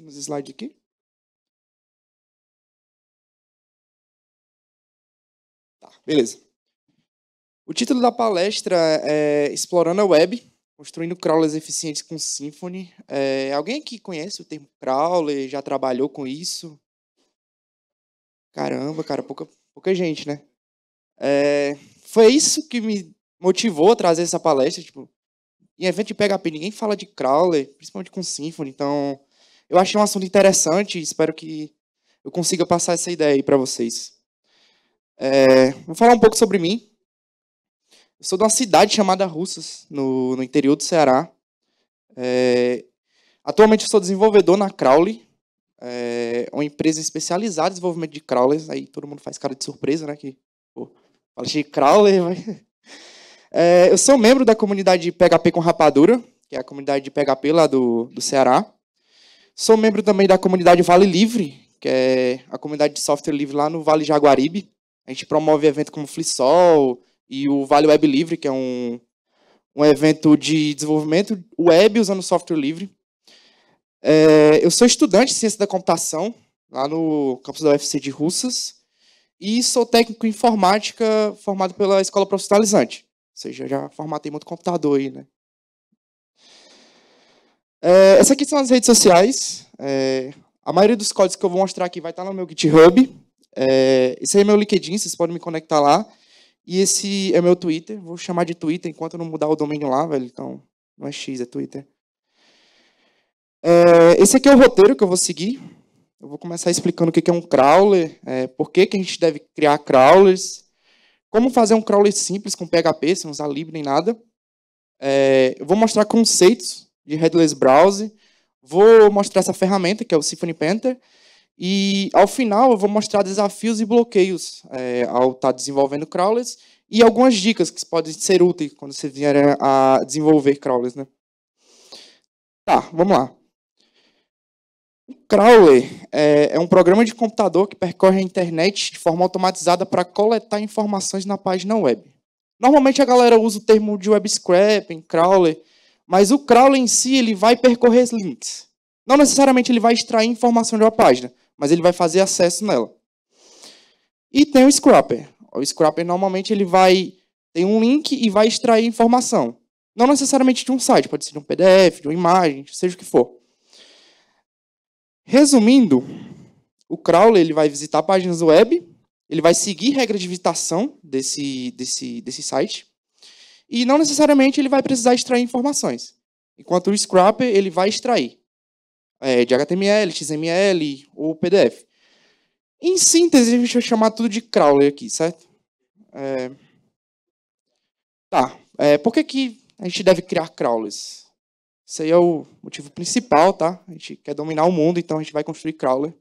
descendo os slides aqui. Tá, beleza. O título da palestra é Explorando a Web, construindo crawlers eficientes com Symfony. Alguém aqui conhece o termo crawler? Já trabalhou com isso? Caramba, cara, pouca gente, né? Foi isso que me motivou a trazer essa palestra. Tipo, em evento de PHP, ninguém fala de crawler, principalmente com Symfony. Então, eu achei um assunto interessante e espero que eu consiga passar essa ideia aí para vocês. Vou falar um pouco sobre mim. Eu sou de uma cidade chamada Russas, no interior do Ceará. Atualmente eu sou desenvolvedor na Crawly, uma empresa especializada em desenvolvimento de crawlers. Aí todo mundo faz cara de surpresa, né? Que, pô, fala de crawler, vai. Eu sou membro da comunidade de PHP com Rapadura, que é a comunidade de PHP lá do Ceará. Sou membro também da comunidade Vale Livre, que é a comunidade de software livre lá no Vale Jaguaribe. A gente promove eventos como o FliSol e o Vale Web Livre, que é um evento de desenvolvimento web usando software livre. Eu sou estudante de ciência da computação, lá no campus da UFC de Russas, e sou técnico em informática formado pela Escola Profissionalizante. Ou seja, já formatei muito computador aí, né? Essas aqui são as redes sociais. A maioria dos códigos que eu vou mostrar aqui vai estar no meu GitHub. Esse aí é meu LinkedIn, vocês podem me conectar lá. E esse é meu Twitter. Vou chamar de Twitter enquanto eu não mudar o domínio lá, velho. Então, não é X, é Twitter. Esse aqui é o roteiro que eu vou seguir. Eu vou começar explicando o que é um crawler, por que a gente deve criar crawlers, como fazer um crawler simples com PHP, sem usar lib nem nada. Eu vou mostrar conceitos de headless browser, vou mostrar essa ferramenta, que é o Symfony Painter, e, ao final, eu vou mostrar desafios e bloqueios ao estar desenvolvendo crawlers e algumas dicas que podem ser úteis quando você vier a desenvolver crawlers, né? Tá, vamos lá. O crawler é um programa de computador que percorre a internet de forma automatizada para coletar informações na página web. Normalmente a galera usa o termo de web scraping, crawler, mas o crawler em si ele vai percorrer links. Não necessariamente ele vai extrair informação de uma página, mas ele vai fazer acesso nela. E tem o scraper. O scraper normalmente ele tem um link e vai extrair informação. Não necessariamente de um site, pode ser de um PDF, de uma imagem, seja o que for. Resumindo, o crawler ele vai visitar páginas web, ele vai seguir regras de visitação desse site, e não necessariamente ele vai precisar extrair informações. Enquanto o scraper ele vai extrair de HTML, XML ou PDF. Em síntese, a gente vai chamar tudo de crawler aqui, certo? Por que a gente deve criar crawlers? Esse aí é o motivo principal, tá? A gente quer dominar o mundo, então a gente vai construir crawler.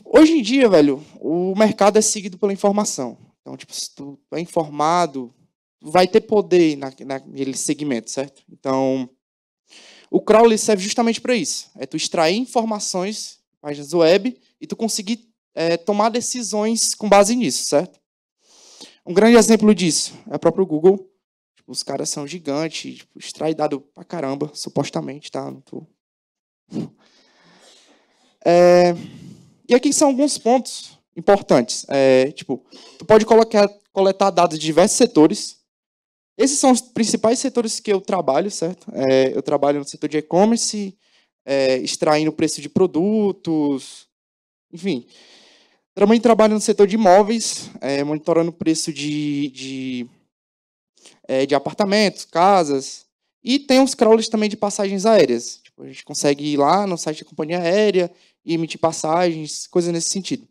Hoje em dia, velho, o mercado é seguido pela informação. Então, tipo, se tu é informado, vai ter poder naquele segmento, certo? Então, o crawler serve justamente para isso. É tu extrair informações, páginas web, e tu conseguir tomar decisões com base nisso, certo? Um grande exemplo disso é o próprio Google. Tipo, os caras são gigantes, tipo, extrai dado pra caramba, supostamente, tá? Não tô... E aqui são alguns pontos importantes. Tu pode coletar dados de diversos setores. Esses são os principais setores que eu trabalho, certo? Eu trabalho no setor de e-commerce, extraindo o preço de produtos, enfim. Também trabalho no setor de imóveis, monitorando o preço de apartamentos, casas. E tem uns crawlers também de passagens aéreas. Tipo, a gente consegue ir lá no site da companhia aérea e emitir passagens, coisas nesse sentido.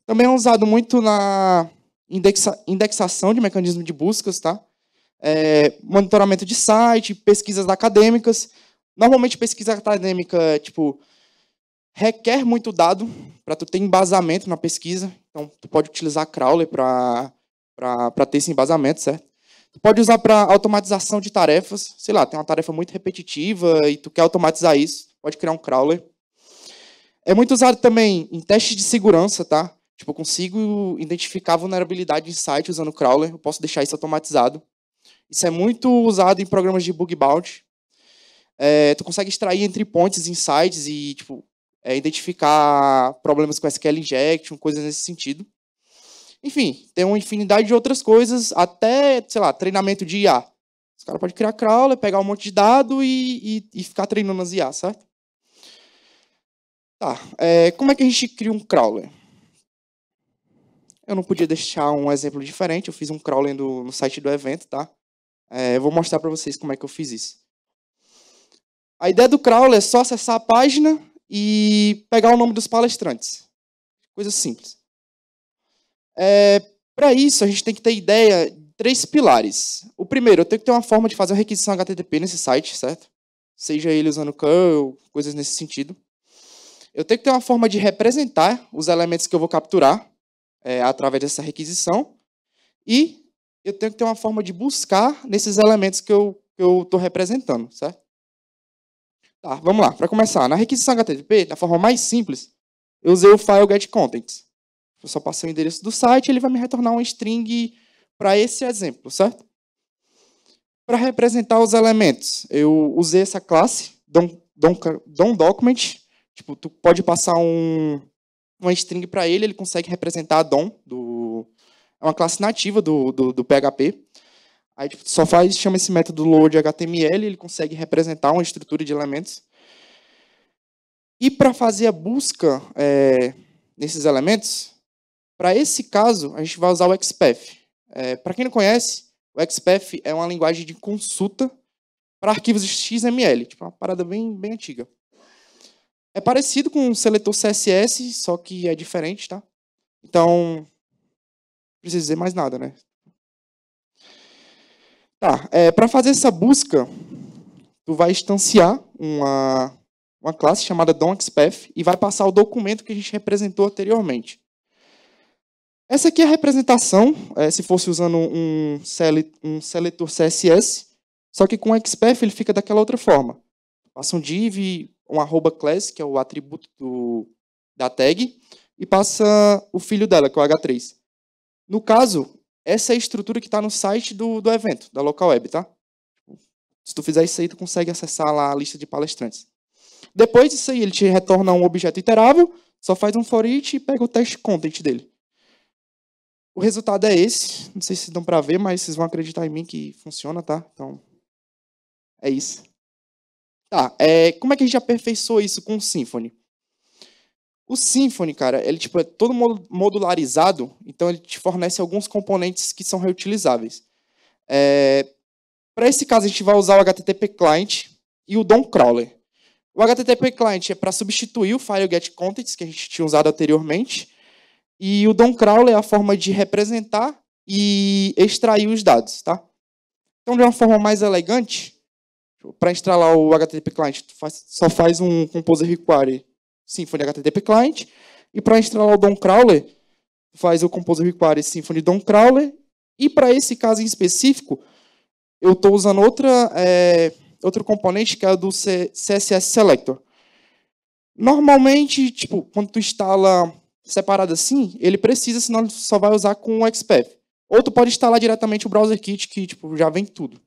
Também é usado muito na indexação de mecanismos de buscas, tá? Monitoramento de site, pesquisas acadêmicas. Normalmente, pesquisa acadêmica, tipo, requer muito dado para tu ter embasamento na pesquisa. Então, tu pode utilizar crawler para ter esse embasamento, certo? Tu pode usar para automatização de tarefas. Sei lá, tem uma tarefa muito repetitiva e tu quer automatizar isso, pode criar um crawler. É muito usado também em testes de segurança, tá? Tipo, eu consigo identificar vulnerabilidade em site usando o crawler, eu posso deixar isso automatizado. Isso é muito usado em programas de bug bounty. Tu consegue extrair entry points em sites e tipo, identificar problemas com SQL injection, coisas nesse sentido. Enfim, tem uma infinidade de outras coisas, até, sei lá, treinamento de IA. Os caras podem criar crawler, pegar um monte de dado e ficar treinando as IA, certo? Tá, como é que a gente cria um crawler? Eu não podia deixar um exemplo diferente, eu fiz um crawler no site do evento, tá? Eu vou mostrar para vocês como é que eu fiz isso. A ideia do crawler é só acessar a página e pegar o nome dos palestrantes. Coisa simples. Para isso, a gente tem que ter ideia de 3 pilares. O primeiro, eu tenho que ter uma forma de fazer uma requisição HTTP nesse site, certo? Seja ele usando curl, coisas nesse sentido. Eu tenho que ter uma forma de representar os elementos que eu vou capturar através dessa requisição. E eu tenho que ter uma forma de buscar nesses elementos que eu estou representando, certo? Tá, vamos lá. Para começar, na requisição HTTP, da forma mais simples, eu usei o file getContents. Eu só passei o endereço do site e ele vai me retornar uma string para esse exemplo, certo? Para representar os elementos, eu usei essa classe, DOM_document. Tipo, tu pode passar uma string para ele, ele consegue representar a DOM. É uma classe nativa do PHP. Aí tipo, chama esse método load_html, ele consegue representar uma estrutura de elementos. E para fazer a busca nesses elementos, para esse caso, a gente vai usar o XPath. Para quem não conhece, o XPath é uma linguagem de consulta para arquivos XML, tipo uma parada bem, bem antiga. É parecido com o seletor CSS, só que é diferente, tá? Então, não precisa dizer mais nada, né? Tá, para fazer essa busca, tu vai instanciar uma classe chamada DOM_XPath e vai passar o documento que a gente representou anteriormente. Essa aqui é a representação, se fosse usando um seletor CSS, só que com o XPath ele fica daquela outra forma. Passa um div, um @class, que é o atributo da tag, e passa o filho dela, que é o H3. No caso, essa é a estrutura que está no site do evento, da local web, tá? Se tu fizer isso aí, tu consegue acessar lá a lista de palestrantes. Depois disso aí, ele te retorna um objeto iterável, só faz um for each e pega o test content dele. O resultado é esse. Não sei se dão para ver, mas vocês vão acreditar em mim que funciona, tá? Então, é isso. Tá, como é que a gente aperfeiçoou isso com o Symfony? O Symfony, cara, ele tipo, é todo modularizado, então ele te fornece alguns componentes que são reutilizáveis. Para esse caso, a gente vai usar o HTTP Client e o DOM Crawler. O HTTP Client é para substituir o file getContents, que a gente tinha usado anteriormente, e o DOM Crawler é a forma de representar e extrair os dados, tá? Então, de uma forma mais elegante, para instalar o HTTP Client, só faz um Composer Require Symfony HTTP Client, e para instalar o DOM Crawler, faz o Composer Require Symfony DOM Crawler, e para esse caso em específico, eu estou usando outro componente que é o do CSS Selector. Normalmente, tipo, quando tu instala separado assim, ele precisa, senão ele só vai usar com o XPath. Ou tu pode instalar diretamente o Browser Kit, que tipo, já vem tudo.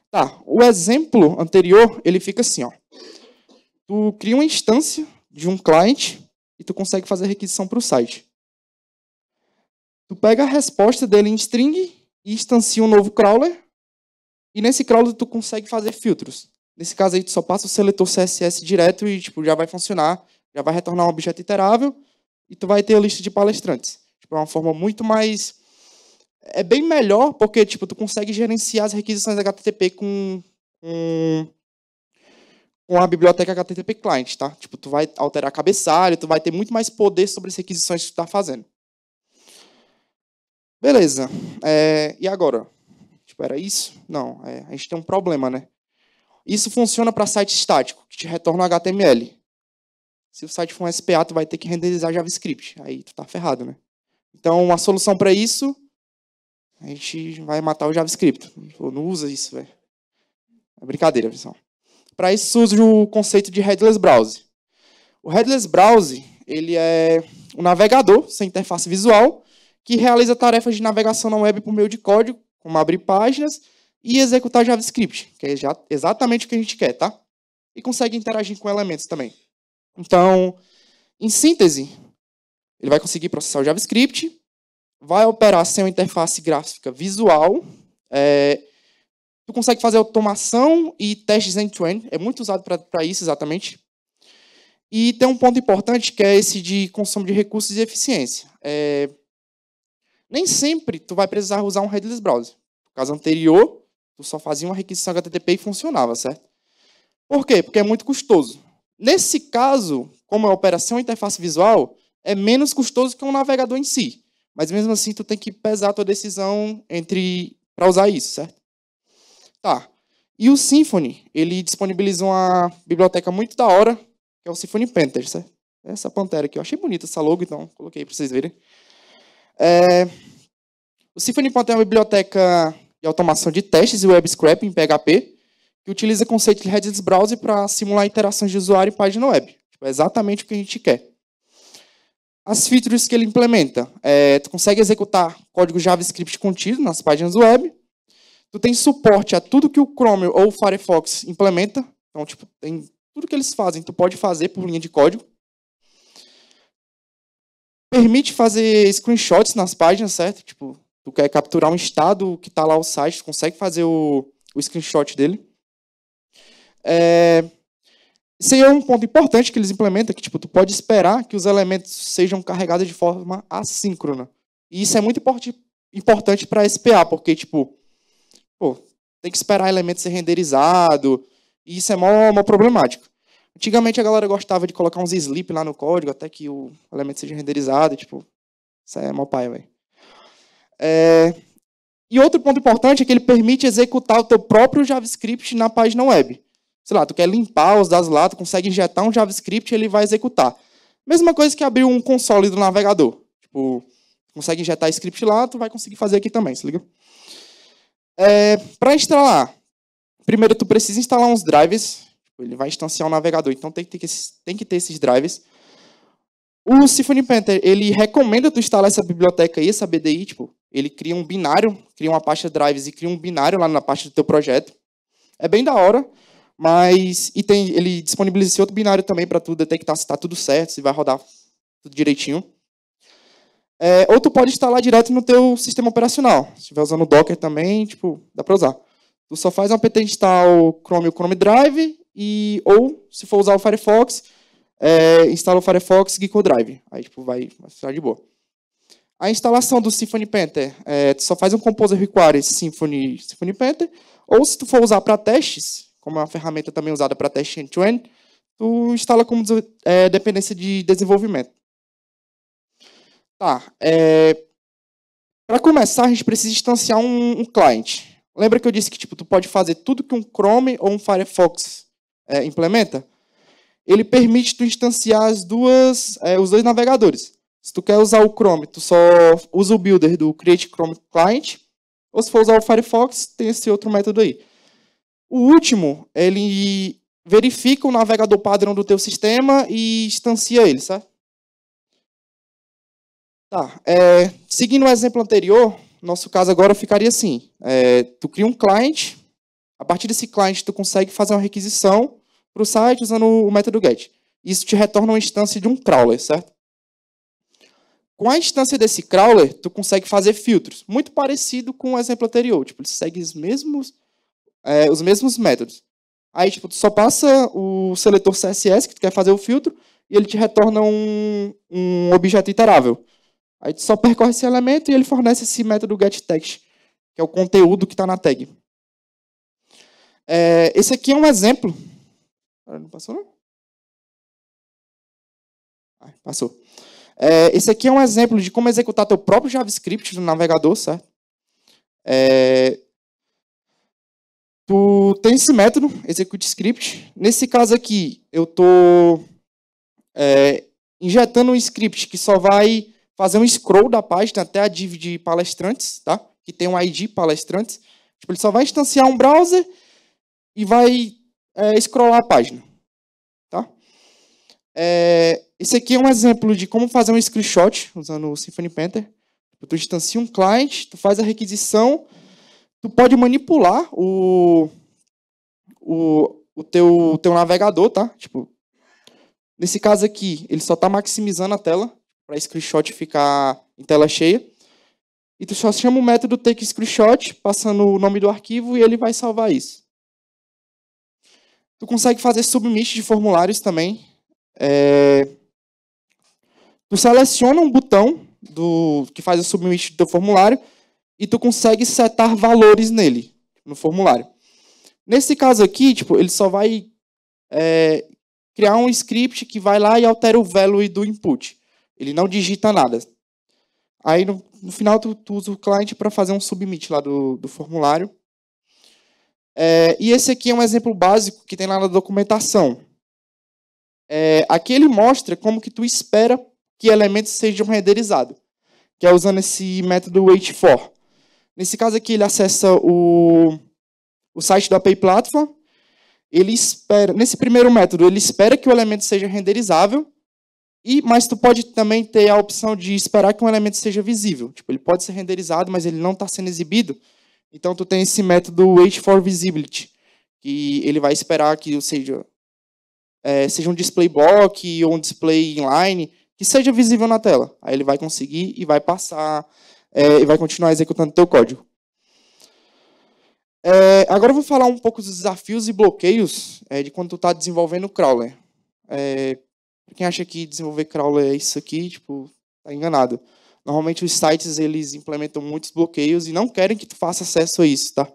Tá, o exemplo anterior, ele fica assim, ó. Tu cria uma instância de um client e tu consegue fazer a requisição para o site. Tu pega a resposta dele em string e instancia um novo crawler, e nesse crawler tu consegue fazer filtros. Nesse caso aí, tu só passa o seletor CSS direto e tipo, já vai funcionar, já vai retornar um objeto iterável, e tu vai ter a lista de palestrantes. Tipo, é uma forma muito mais... É bem melhor, porque tipo, tu consegue gerenciar as requisições HTTP com a biblioteca HTTP Client, tá? Tipo, tu vai alterar cabeçalho, tu vai ter muito mais poder sobre as requisições que tu está fazendo. Beleza. E agora? Tipo, era isso? Não, a gente tem um problema, né? Isso funciona para site estático, que te retorna um HTML. Se o site for um SPA, tu vai ter que renderizar JavaScript. Aí tu tá ferrado, né? Então, a solução para isso, a gente vai matar o JavaScript. Não usa isso, velho. É brincadeira, pessoal. Para isso surge o conceito de Headless Browse. O Headless Browse, ele é um navegador sem interface visual que realiza tarefas de navegação na web por meio de código, como abrir páginas, e executar JavaScript, que é exatamente o que a gente quer, tá? E consegue interagir com elementos também. Então, em síntese, ele vai conseguir processar o JavaScript, vai operar sem uma interface gráfica visual, tu consegue fazer automação e testes end-to-end, é muito usado para isso exatamente. E tem um ponto importante que é esse de consumo de recursos e eficiência. Nem sempre tu vai precisar usar um headless browser. No caso anterior, tu só fazia uma requisição HTTP e funcionava, certo? Por quê? Porque é muito custoso. Nesse caso, como é operação e interface visual, é menos custoso que um navegador em si. Mas mesmo assim, tu tem que pesar a tua decisão para usar isso, certo? Tá. E o Symfony, ele disponibiliza uma biblioteca muito da hora, que é o Symfony Panther, certo? Essa pantera aqui. Eu achei bonita essa logo, então coloquei para vocês verem. O Symfony Panther é uma biblioteca de automação de testes e web scraping em PHP, que utiliza o conceito de headless browser para simular interações de usuário em página web. É exatamente o que a gente quer. As features que ele implementa, tu consegue executar código JavaScript contido nas páginas web, tu tem suporte a tudo que o Chrome ou o Firefox implementa, então, tipo, tem tudo que eles fazem, tu pode fazer por linha de código. Permite fazer screenshots nas páginas, certo? Tipo, tu quer capturar um estado que está lá o site, tu consegue fazer o screenshot dele. Esse é um ponto importante que eles implementam, que tipo, tu pode esperar que os elementos sejam carregados de forma assíncrona. E isso é muito importante para SPA, porque tipo, tem que esperar elemento ser renderizado, e isso é mó problemático. Antigamente a galera gostava de colocar uns sleep lá no código, até que o elemento seja renderizado, tipo, isso é mó pai, velho. E outro ponto importante é que ele permite executar o teu próprio JavaScript na página web. Sei lá, tu quer limpar os dados lá, tu consegue injetar um JavaScript e ele vai executar. Mesma coisa que abrir um console do navegador. Tipo, consegue injetar script lá, tu vai conseguir fazer aqui também, se liga? Para instalar, primeiro tu precisa instalar uns drivers. Ele vai instanciar um navegador, então tem que ter esses drivers. O Symfony Panther, ele recomenda tu instalar essa biblioteca aí, essa BDI, tipo, ele cria um binário, cria uma pasta drivers e cria um binário lá na pasta do teu projeto. É bem da hora, mas ele disponibiliza esse outro binário também para tu detectar se está tudo certo, se vai rodar tudo direitinho. Ou tu pode instalar direto no teu sistema operacional. Se estiver usando o Docker também, tipo, dá para usar. Tu só faz um apt install o Chrome Drive, ou, se for usar o Firefox, instala o Firefox Gecko Drive. Aí tipo, vai ficar de boa. A instalação do Symfony Panther, tu só faz um Composer Requires Symfony Panther, ou se tu for usar para testes, como é uma ferramenta também usada para teste end-to-end, tu instala como dependência de desenvolvimento. Tá. Para começar, a gente precisa instanciar um client. Lembra que eu disse que tipo, tu pode fazer tudo que um Chrome ou um Firefox implementa? Ele permite tu instanciar os dois navegadores. Se tu quer usar o Chrome, tu só usa o builder do Create Chrome Client, ou se for usar o Firefox, tem esse outro método aí. O último, ele verifica o navegador padrão do teu sistema e instancia ele, certo? Tá. Seguindo o exemplo anterior, nosso caso agora ficaria assim. Tu cria um client, a partir desse client tu consegue fazer uma requisição para o site usando o método get. Isso te retorna uma instância de um crawler, certo? Com a instância desse crawler, tu consegue fazer filtros, muito parecido com o exemplo anterior. Tipo, ele segue os mesmos métodos. Aí, tipo, tu só passa o seletor CSS que tu quer fazer o filtro e ele te retorna um objeto iterável. Aí tu só percorre esse elemento e ele fornece esse método getText, que é o conteúdo que está na tag. Esse aqui é um exemplo. Não passou, não? Passou. Esse aqui é um exemplo de como executar teu próprio JavaScript no navegador, certo? Tu tem esse método, executeScript. Nesse caso aqui, eu estou injetando um script que só vai fazer um scroll da página até a div de palestrantes, tá? Que tem um ID palestrantes. Tipo, ele só vai instanciar um browser e vai scrollar a página, tá? Esse aqui é um exemplo de como fazer um screenshot usando o Symfony Panther. Tu instancia um client, tu faz a requisição, Tu pode manipular o teu navegador, tá? Tipo, nesse caso aqui, ele só está maximizando a tela para screenshot ficar em tela cheia. E tu só chama o método take screenshot, passando o nome do arquivo e ele vai salvar isso. Tu consegue fazer submit de formulários também. Tu seleciona um botão que faz o submit do teu formulário e tu consegue setar valores nele, no formulário. Nesse caso aqui, tipo, ele só vai criar um script que vai lá e altera o value do input. Ele não digita nada. Aí, no final, tu usa o client para fazer um submit lá do formulário. E esse aqui é um exemplo básico que tem lá na documentação. Aqui ele mostra como que tu espera que elementos sejam renderizados, que é usando esse método wait_for. Nesse caso aqui, ele acessa o site da API Platform. Ele espera, nesse primeiro método, ele espera que o elemento seja renderizável, mas tu pode também ter a opção de esperar que um elemento seja visível. Tipo, ele pode ser renderizado, mas ele não está sendo exibido. Então, tu tem esse método wait_for_visibility, que ele vai esperar que seja um display block ou um display inline, que seja visível na tela. Aí ele vai conseguir e vai passar, e vai continuar executando o teu código. Agora eu vou falar um pouco dos desafios e bloqueios de quando tu está desenvolvendo o crawler. Quem acha que desenvolver crawler é isso aqui, tipo, tá enganado. Normalmente os sites eles implementam muitos bloqueios e não querem que tu faça acesso a isso, tá?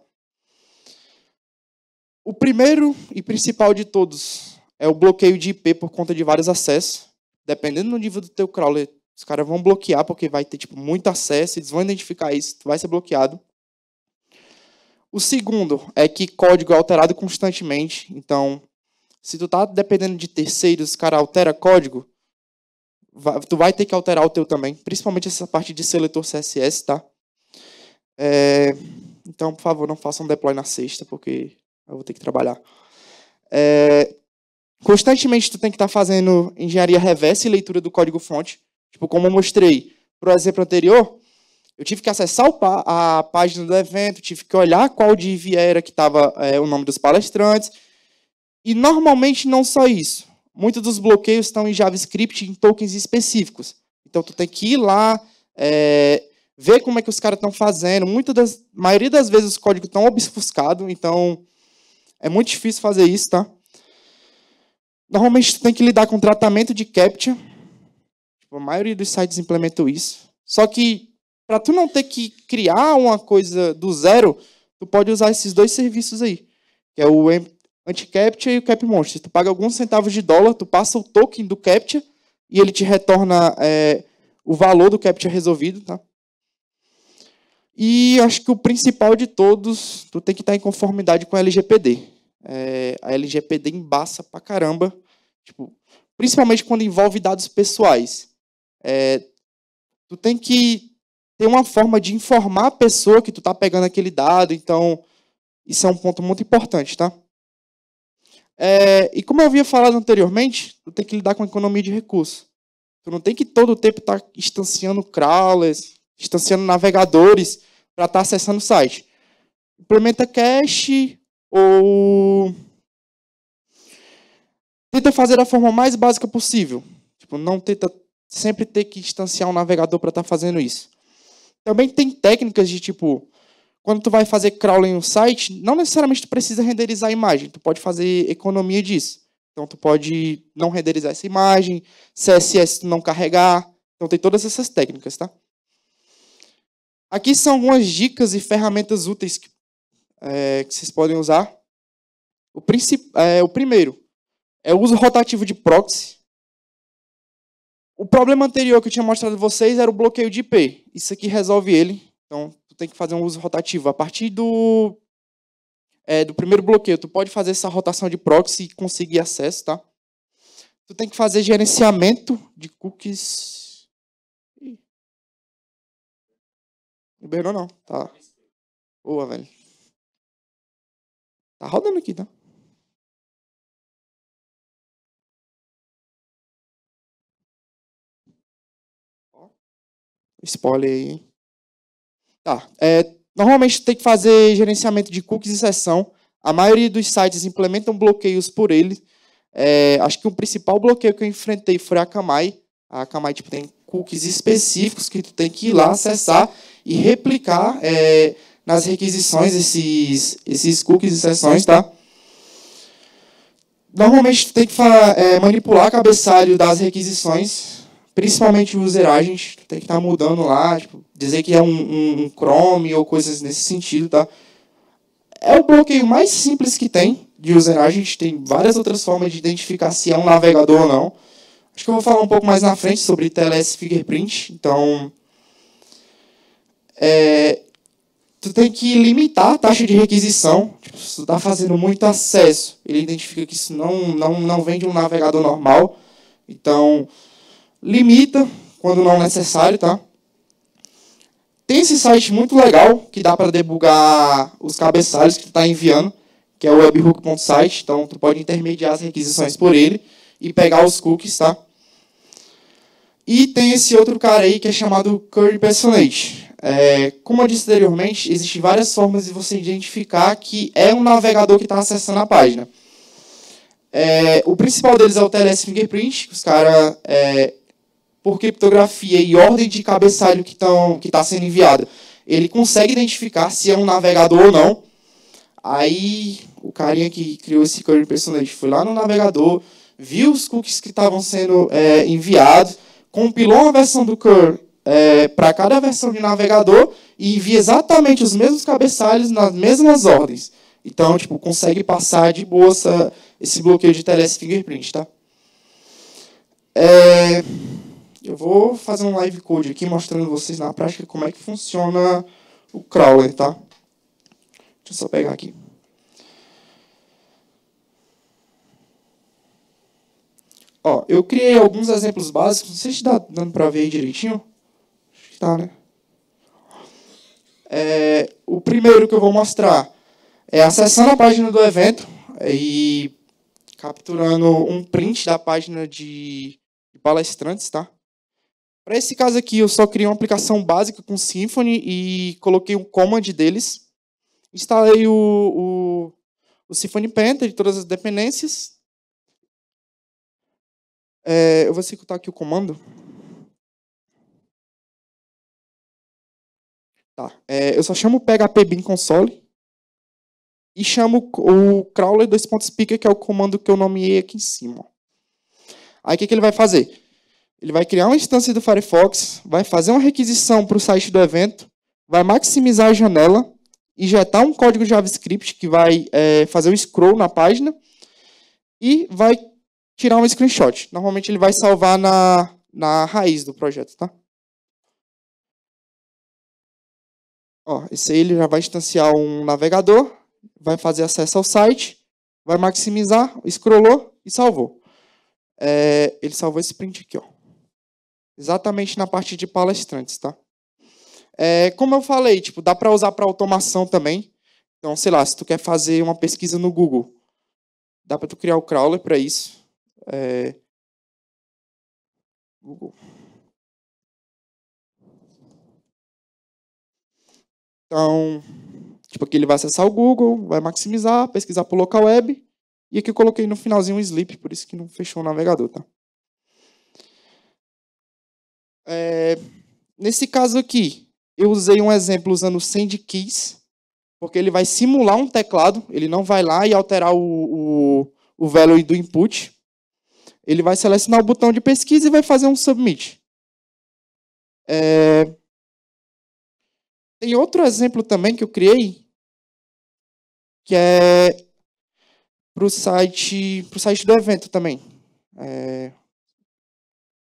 O primeiro e principal de todos é o bloqueio de IP por conta de vários acessos. Dependendo do nível do teu crawler, os caras vão bloquear porque vai ter tipo muito acesso, eles vão identificar isso, tu vai ser bloqueado. O segundo é que código é alterado constantemente, então se tu tá dependendo de terceiros, os caras altera código, tu vai ter que alterar o teu também, principalmente essa parte de seletor CSS, tá? Então, por favor, não façam deploy na sexta, porque eu vou ter que trabalhar. Constantemente, tu tem que estar fazendo engenharia reversa e leitura do código-fonte. Tipo, como eu mostrei para o exemplo anterior, eu tive que acessar a página do evento, tive que olhar qual div era que estava o nome dos palestrantes. E, normalmente, não só isso. Muitos dos bloqueios estão em JavaScript, em tokens específicos. Então, tu tem que ir lá, ver como é que os caras estão fazendo. Maioria das vezes, os códigos estão obfuscados, então é muito difícil fazer isso, tá? Normalmente, tu tem que lidar com tratamento de CAPTCHA. Tipo, a maioria dos sites implementou isso. Só que, para tu não ter que criar uma coisa do zero, tu pode usar esses dois serviços aí, que é o anti-CAPTCHA e o CapMonster. Tu paga alguns centavos de dólar, tu passa o token do CAPTCHA e ele te retorna o valor do CAPTCHA resolvido, tá? E acho que o principal de todos, tu tem que estar em conformidade com a LGPD. A LGPD embaça pra caramba, tipo, principalmente quando envolve dados pessoais. Tu tem que ter uma forma de informar a pessoa que tu tá pegando aquele dado, então isso é um ponto muito importante, tá? E como eu havia falado anteriormente, tu tem que lidar com a economia de recursos. Tu não tem que todo o tempo estar instanciando crawlers, instanciando navegadores para estar acessando o site. Implementa cache ou tenta fazer da forma mais básica possível. Tipo, não tenta sempre ter que instanciar um navegador para estar fazendo isso. Também tem técnicas de tipo, quando tu vai fazer crawling em um site, não necessariamente tu precisa renderizar a imagem, tu pode fazer economia disso. Então tu pode não renderizar essa imagem, CSS tu não carregar. Então tem todas essas técnicas, tá? Aqui são algumas dicas e ferramentas úteis que vocês podem usar. O primeiro é o uso rotativo de proxy. O problema anterior que eu tinha mostrado a vocês era o bloqueio de IP. Isso aqui resolve ele. Então, tu tem que fazer um uso rotativo. A partir do primeiro bloqueio, tu pode fazer essa rotação de proxy e conseguir acesso, tá? Tu tem que fazer gerenciamento de cookies. Liberou não, tá. Boa, velho. Tá rodando aqui, tá? Spoiler aí. Tá. Normalmente tem que fazer gerenciamento de cookies e sessão. A maioria dos sites implementam bloqueios por ele. Acho que o principal bloqueio que eu enfrentei foi a Akamai. A Akamai tipo, tem cookies específicos que tu tem que ir lá acessar e replicar nas requisições esses cookies e sessões, tá? Normalmente tu tem que manipular o cabeçalho das requisições, principalmente o user agent, tu tem que estar mudando lá, tipo, dizer que é um Chrome ou coisas nesse sentido, tá? É o bloqueio mais simples que tem de user agent, tem várias outras formas de identificar se é um navegador ou não. Acho que eu vou falar um pouco mais na frente sobre TLS Fingerprint, então tu tem que limitar a taxa de requisição. Tipo, se tu está fazendo muito acesso, ele identifica que isso não vem de um navegador normal. Então, limita quando não necessário, tá? Tem esse site muito legal que dá para debugar os cabeçalhos que tu está enviando, que é o webhook.site. Então, tu pode intermediar as requisições por ele e pegar os cookies, tá? E tem esse outro cara aí que é chamado Query Personate. Como eu disse anteriormente, existem várias formas de você identificar que é um navegador que está acessando a página. O principal deles é o TLS Fingerprint, que os caras, por criptografia e ordem de cabeçalho que está sendo enviado, ele consegue identificar se é um navegador ou não. Aí o carinha que criou esse Query Personate foi lá no navegador, viu os cookies que estavam sendo enviados, compilou uma versão do curl para cada versão de navegador e envia exatamente os mesmos cabeçalhos nas mesmas ordens. Então, tipo, consegue passar de boa esse bloqueio de TLS Fingerprint, tá? Eu vou fazer um live code aqui mostrando vocês na prática como é que funciona o crawler, tá? Deixa eu só pegar aqui. Ó, eu criei alguns exemplos básicos, não sei se está dando para ver aí direitinho. Acho que tá, né? O primeiro que eu vou mostrar é acessando a página do evento e capturando um print da página de palestrantes, tá? Para esse caso aqui, eu só criei uma aplicação básica com Symfony e coloquei um command deles. Instalei o Symfony Panther e todas as dependências. Eu vou executar aqui o comando. Tá. Eu só chamo o PHP bin console e chamo o crawler .speaker, que é o comando que eu nomeei aqui em cima. Aí o que ele vai fazer? Ele vai criar uma instância do Firefox, vai fazer uma requisição para o site do evento, vai maximizar a janela, injetar um código JavaScript que vai fazer um scroll na página e vai tirar um screenshot. Normalmente ele vai salvar na raiz do projeto, tá? Ó, esse aí ele já vai instanciar um navegador, vai fazer acesso ao site, vai maximizar, scrollou e salvou. Ele salvou esse print aqui, ó. Exatamente na parte de palestrantes, tá? Como eu falei, tipo, dá para usar para automação também. Então, sei lá, se tu quer fazer uma pesquisa no Google, dá para tu criar o crawler para isso. Google. Então, tipo, aqui ele vai acessar o Google, vai maximizar, pesquisar por local web. E aqui eu coloquei no finalzinho um sleep, por isso que não fechou o navegador, tá? Nesse caso aqui, eu usei um exemplo usando o send keys, porque ele vai simular um teclado, ele não vai lá e alterar o value do input. Ele vai selecionar o botão de pesquisa e vai fazer um submit. Tem outro exemplo também que eu criei, que é para o site do evento também.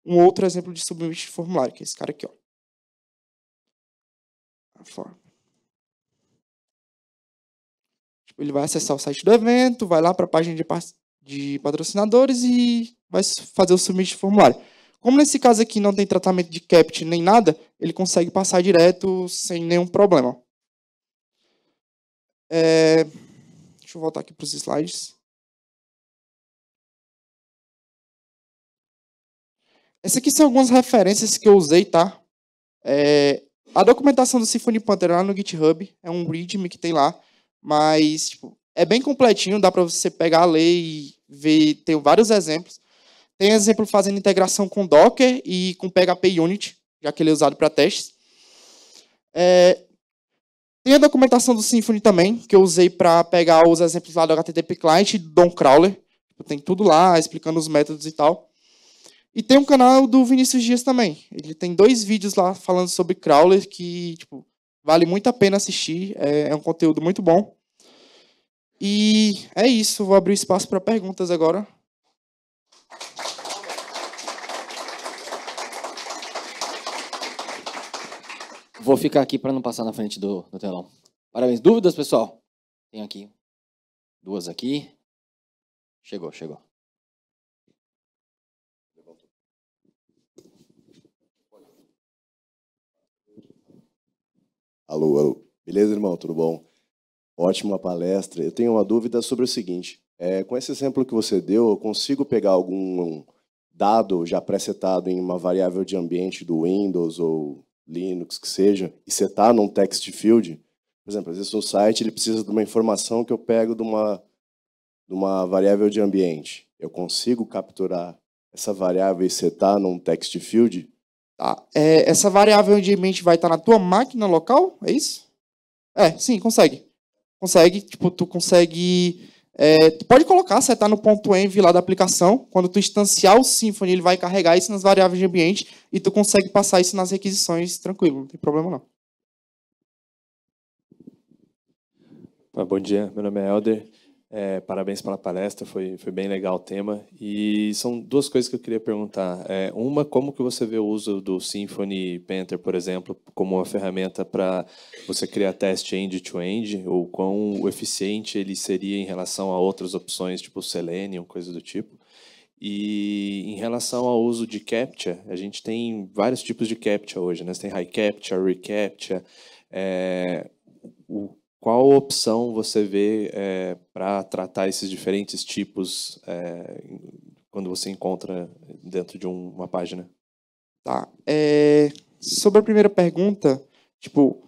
Um outro exemplo de submit de formulário, que é esse cara aqui, ó. Ele vai acessar o site do evento, vai lá para a página de patrocinadores e vai fazer o submit de formulário. Como nesse caso aqui não tem tratamento de CAPT nem nada, ele consegue passar direto sem nenhum problema. Deixa eu voltar aqui para os slides. Essas aqui são algumas referências que eu usei, tá? A documentação do Symfony Panther lá no GitHub é um README que tem lá, mas tipo, é bem completinho, dá para você pegar, ler e ver, tem vários exemplos. Tem exemplo fazendo integração com Docker e com PHP Unit, já que ele é usado para testes. Tem a documentação do Symfony também, que eu usei para pegar os exemplos lá do HTTP Client e do DOM Crawler. Tem tudo lá, explicando os métodos e tal. E tem um canal do Vinícius Dias também. Ele tem 2 vídeos lá falando sobre crawler que tipo, vale muito a pena assistir. É um conteúdo muito bom. E é isso. Vou abrir espaço para perguntas agora. Vou ficar aqui para não passar na frente do telão. Parabéns. Dúvidas, pessoal? Tem aqui. 2 aqui. Chegou. Alô. Beleza, irmão? Tudo bom? Ótima palestra. Eu tenho uma dúvida sobre o seguinte. Com esse exemplo que você deu, eu consigo pegar algum dado já pré-setado em uma variável de ambiente do Windows ou Linux, que seja, e setar num text field? Por exemplo, às vezes no site ele precisa de uma informação que eu pego de uma variável de ambiente. Eu consigo capturar essa variável e setar num text field? Tá. Essa variável de ambiente vai estar na tua máquina local? É isso? Sim, consegue. Consegue, tipo, tu consegue... tu pode colocar, setar no ponto .env lá da aplicação. Quando tu instanciar o Symfony, ele vai carregar isso nas variáveis de ambiente e tu consegue passar isso nas requisições tranquilo, não tem problema não. Bom dia, meu nome é Helder. Parabéns pela palestra, foi bem legal o tema. E são 2 coisas que eu queria perguntar. Uma, como que você vê o uso do Symfony Panther, por exemplo, como uma ferramenta para você criar teste end-to-end, ou quão eficiente ele seria em relação a outras opções, tipo Selenium, coisa do tipo. E em relação ao uso de CAPTCHA, a gente tem vários tipos de CAPTCHA hoje, né? Você tem High CAPTCHA, ReCAPTCHA. Qual opção você vê para tratar esses diferentes tipos quando você encontra dentro de uma página? Tá. Sobre a primeira pergunta, tipo,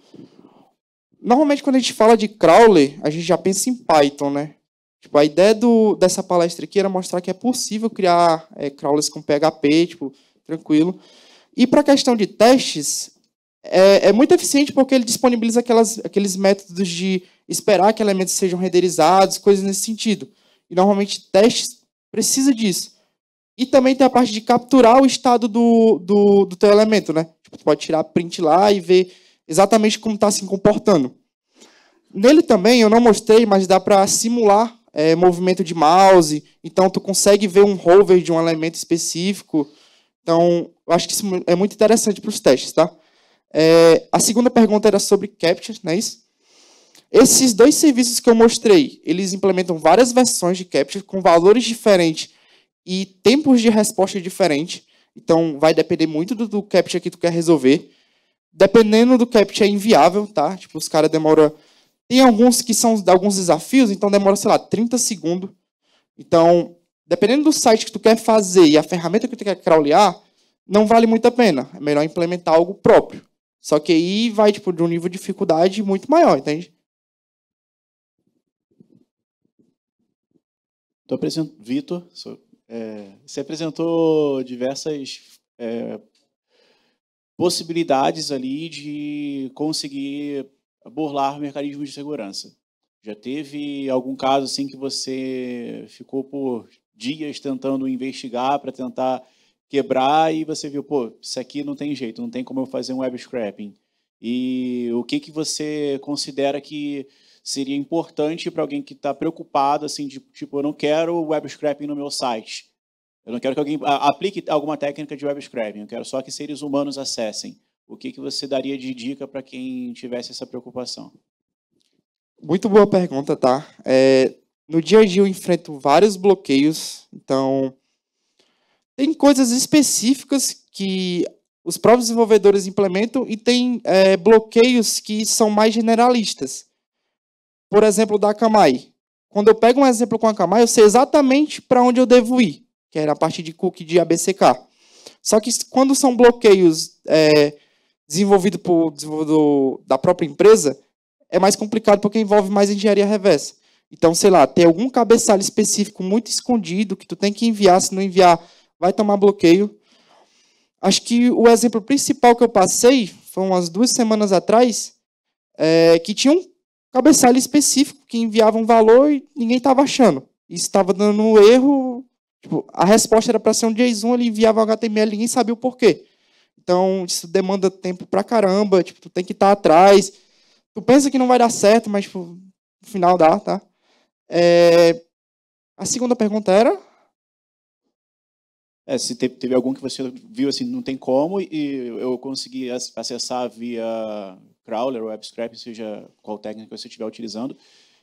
normalmente quando a gente fala de crawler, a gente já pensa em Python, né? Tipo, a ideia dessa palestra aqui era mostrar que é possível criar crawlers com PHP, tipo, tranquilo. E para a questão de testes, é muito eficiente porque ele disponibiliza aqueles métodos de esperar que elementos sejam renderizados, coisas nesse sentido. E normalmente testes precisa disso. E também tem a parte de capturar o estado do teu elemento, né? Tipo, tu pode tirar print lá e ver exatamente como está se comportando. Nele também, eu não mostrei, mas dá para simular movimento de mouse. Então, tu consegue ver um hover de um elemento específico. Então, eu acho que isso é muito interessante para os testes, tá? A segunda pergunta era sobre CAPTCHA, não é isso? Esses 2 serviços que eu mostrei, eles implementam várias versões de CAPTCHA com valores diferentes e tempos de resposta diferentes. Então, vai depender muito do CAPTCHA que tu quer resolver. Dependendo do CAPTCHA é inviável, tá? Tipo, os caras demoram... Tem alguns que são alguns desafios, então demora, sei lá, 30 segundos. Então, dependendo do site que tu quer fazer e a ferramenta que tu quer crawlear, não vale muito a pena. É melhor implementar algo próprio. Só que aí vai tipo, de um nível de dificuldade muito maior, entende? Vitor, você apresentou diversas possibilidades ali de conseguir burlar mecanismos de segurança. Já teve algum caso assim que você ficou por dias tentando investigar para tentar quebrar e você viu, pô, isso aqui não tem jeito, não tem como eu fazer um web scraping. E o que você considera que seria importante para alguém que está preocupado, assim, de, tipo, eu não quero web scraping no meu site. Eu não quero que alguém aplique alguma técnica de web scraping, eu quero só que seres humanos acessem. O que você daria de dica para quem tivesse essa preocupação? Muito boa pergunta, tá? No dia a dia eu enfrento vários bloqueios, então tem coisas específicas que os próprios desenvolvedores implementam e tem bloqueios que são mais generalistas. Por exemplo, da Akamai. Quando eu pego um exemplo com a Akamai, eu sei exatamente para onde eu devo ir, que era a parte de cookie de ABCK. Só que quando são bloqueios desenvolvido por desenvolvedor da própria empresa, é mais complicado porque envolve mais engenharia reversa. Então, sei lá, tem algum cabeçalho específico muito escondido que tu tem que enviar, se não enviar, vai tomar bloqueio. Acho que o exemplo principal que eu passei foi umas 2 semanas atrás, que tinha um cabeçalho específico que enviava um valor e ninguém estava achando. Isso estava dando um erro. Tipo, a resposta era para ser um JSON, ele enviava um HTML, ninguém sabia o porquê. Então, isso demanda tempo pra caramba, tipo, tu tem que estar atrás. Tu pensa que não vai dar certo, mas tipo, no final dá, tá? A segunda pergunta era? Se teve algum que você viu assim, não tem como, e eu consegui acessar via crawler ou web scraping, seja qual técnica você estiver utilizando.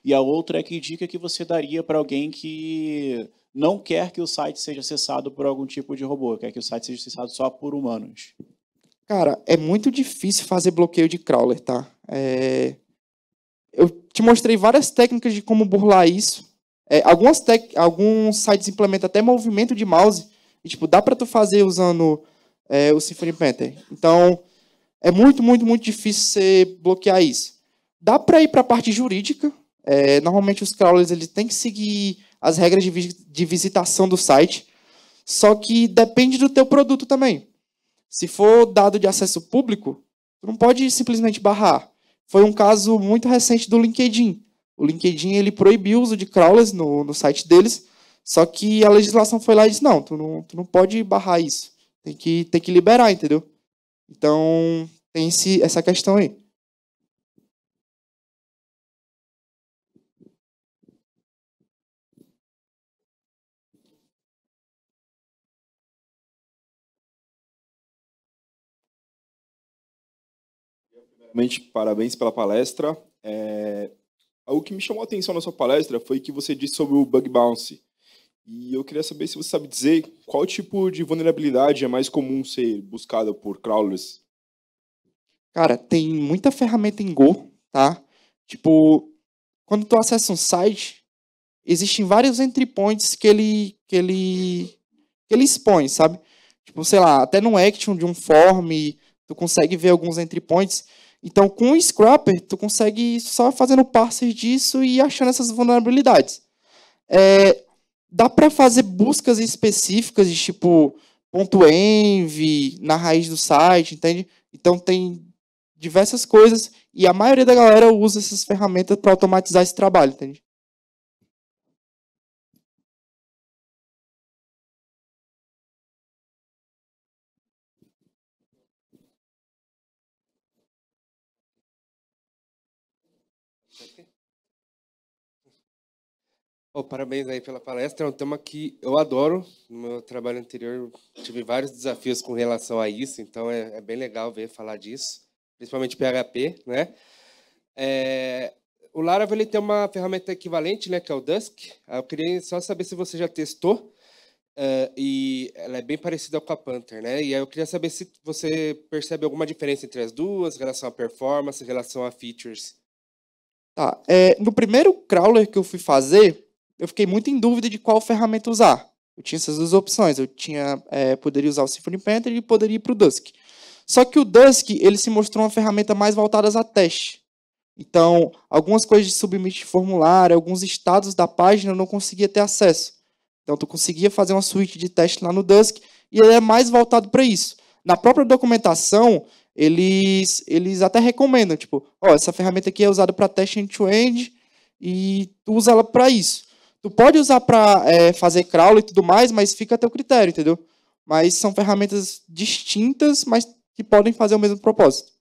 E a outra é que dica que você daria para alguém que não quer que o site seja acessado por algum tipo de robô, quer que o site seja acessado só por humanos. Cara, é muito difícil fazer bloqueio de crawler, tá? Eu te mostrei várias técnicas de como burlar isso. Alguns sites implementam até movimento de mouse. E, tipo, dá para tu fazer usando o Symfony Panther. Então, é muito, muito, muito difícil você bloquear isso. Dá para ir para a parte jurídica. Normalmente, os crawlers eles têm que seguir as regras de visitação do site. Só que depende do teu produto também. Se for dado de acesso público, tu não pode simplesmente barrar. Foi um caso muito recente do LinkedIn. O LinkedIn ele proibiu o uso de crawlers no site deles, só que a legislação foi lá e disse, não, tu não pode barrar isso. Tem que liberar, entendeu? Então, tem essa questão aí. Primeiramente, parabéns pela palestra. Algo que me chamou a atenção na sua palestra foi que você disse sobre o bug bounce. E eu queria saber se você sabe dizer qual tipo de vulnerabilidade é mais comum ser buscada por crawlers. Cara, tem muita ferramenta em Go, tá? Tipo, quando tu acessa um site, existem vários entry points que ele expõe, sabe? Tipo, sei lá, até no action de um form, tu consegue ver alguns entry points. Então, com o Scrapper, tu consegue só fazendo parser disso e achando essas vulnerabilidades. Dá para fazer buscas específicas de tipo .env na raiz do site, entende? Então, tem diversas coisas e a maioria da galera usa essas ferramentas para automatizar esse trabalho, entende? Parabéns aí pela palestra. É um tema que eu adoro. No meu trabalho anterior, tive vários desafios com relação a isso, então é bem legal ver falar disso, principalmente PHP, né? O Laravel ele tem uma ferramenta equivalente, né, que é o Dusk. Eu queria só saber se você já testou, e ela é bem parecida com a Panther, né? E aí eu queria saber se você percebe alguma diferença entre as duas, em relação à performance, em relação a features. Tá. No primeiro crawler que eu fui fazer, eu fiquei muito em dúvida de qual ferramenta usar. Eu tinha essas duas opções. Eu poderia usar o Symfony Panther e poderia ir para o Dusk. Só que o Dusk ele se mostrou uma ferramenta mais voltada a teste. Então, algumas coisas de submit de formulário, alguns estados da página eu não conseguia ter acesso. Então, tu conseguia fazer uma suíte de teste lá no Dusk e ele é mais voltado para isso. Na própria documentação, eles até recomendam, tipo, essa ferramenta aqui é usada para teste end-to-end e tu usa ela para isso. Tu pode usar para fazer crawl e tudo mais, mas fica a teu critério, entendeu? Mas são ferramentas distintas, mas que podem fazer o mesmo propósito.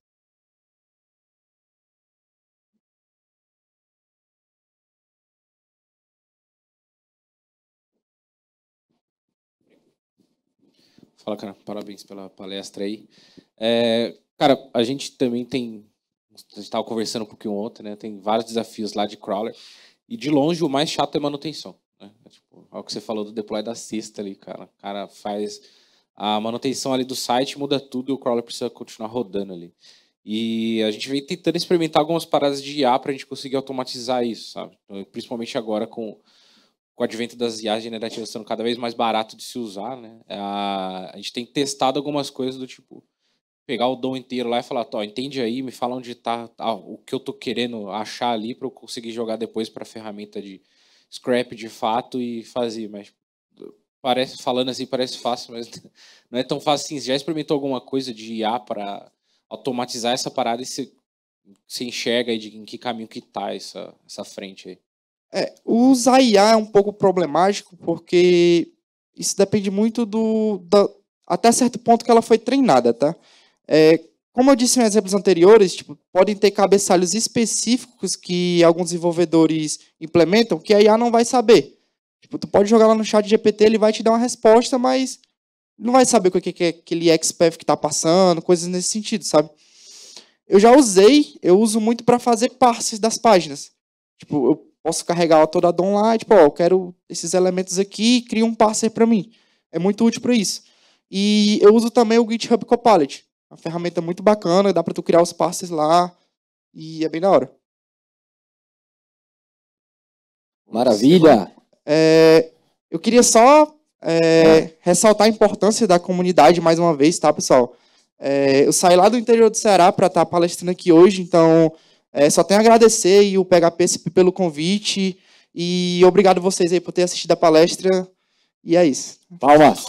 Fala, cara. Parabéns pela palestra aí. Cara, a gente também tem... A gente estava conversando um pouquinho ontem, né? Tem vários desafios lá de crawler. E, de longe, o mais chato é manutenção. Né? É o que você falou do deploy da cesta ali, cara. O cara faz a manutenção ali do site, muda tudo e o crawler precisa continuar rodando ali. E a gente vem tentando experimentar algumas paradas de IA para a gente conseguir automatizar isso, sabe? Então, principalmente agora com o advento das IAs generativas sendo cada vez mais barato de se usar, né? A gente tem testado algumas coisas do tipo pegar o DOM inteiro lá e falar, ó, entende aí, me fala onde está o que eu tô querendo achar ali para eu conseguir jogar depois para a ferramenta de scrap de fato e fazer. Mas parece, falando assim, parece fácil, mas não é tão fácil assim. Você já experimentou alguma coisa de IA para automatizar essa parada e você enxerga aí em que caminho que tá essa frente aí? Usar IA é um pouco problemático, porque isso depende muito até certo ponto que ela foi treinada, tá? Como eu disse em exemplos anteriores, tipo, podem ter cabeçalhos específicos que alguns desenvolvedores implementam que a IA não vai saber. Tipo, tu pode jogar lá no chat GPT, ele vai te dar uma resposta, mas não vai saber o que é aquele XPath que está passando, coisas nesse sentido, sabe? Eu uso muito para fazer parses das páginas. Tipo, eu posso carregar toda a DOM lá e, tipo, eu quero esses elementos aqui e crio um parser para mim. É muito útil para isso. E eu uso também o GitHub Copilot. Uma ferramenta muito bacana, dá para tu criar os parsers lá e é bem da hora. Maravilha! Eu queria só ressaltar a importância da comunidade mais uma vez, tá, pessoal? Eu saí lá do interior do Ceará para estar palestrando aqui hoje, então só tenho a agradecer e o PHPSP pelo convite e obrigado vocês aí por ter assistido a palestra e é isso. Palmas!